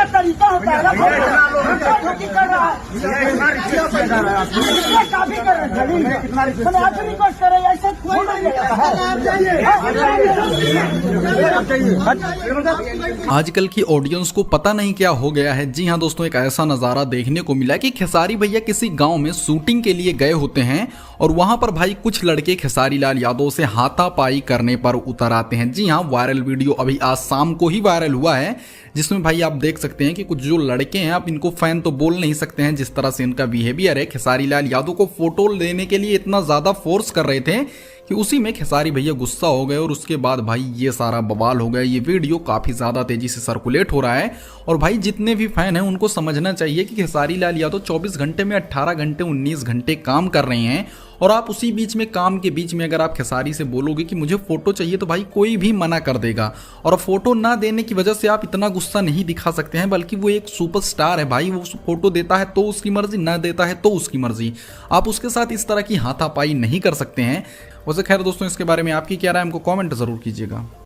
तरीका होता है ना, ठोकी कर रहा है, काफी कर रहे हैं, मैंने आपसे रिक्वेस्ट कर रही है, ऐसे कोई नहीं। आजकल की ऑडियंस को पता नहीं क्या हो गया है। जी हाँ दोस्तों, एक ऐसा नज़ारा देखने को मिला कि खेसारी भैया किसी गांव में शूटिंग के लिए गए होते हैं और वहां पर भाई कुछ लड़के खेसारी लाल यादव से हाथापाई करने पर उतर आते हैं। जी हाँ, वायरल वीडियो अभी आज शाम को ही वायरल हुआ है, जिसमें भाई आप देख सकते हैं कि कुछ जो लड़के हैं, आप इनको फैन तो बोल नहीं सकते हैं, जिस तरह से इनका बिहेवियर है, खेसारी लाल यादव को फोटो लेने के लिए इतना ज़्यादा फोर्स कर रहे थे कि उसी में खेसारी भैया गुस्सा हो गए और उसके बाद भाई ये सारा बवाल हो गया। ये वीडियो काफ़ी ज़्यादा तेज़ी से सर्कुलेट हो रहा है और भाई जितने भी फैन हैं उनको समझना चाहिए कि खेसारी लाल यादव 24 घंटे में 18 घंटे 19 घंटे काम कर रहे हैं और आप उसी बीच में, काम के बीच में अगर आप खेसारी से बोलोगे कि मुझे फोटो चाहिए तो भाई कोई भी मना कर देगा। और फोटो ना देने की वजह से आप इतना गुस्सा नहीं दिखा सकते हैं, बल्कि वो एक सुपरस्टार है भाई, वो फोटो देता है तो उसकी मर्जी, ना देता है तो उसकी मर्जी। आप उसके साथ इस तरह की हाथापाई नहीं कर सकते हैं। वैसे खैर दोस्तों, इसके बारे में आपकी क्या राय, हमको कमेंट जरूर कीजिएगा।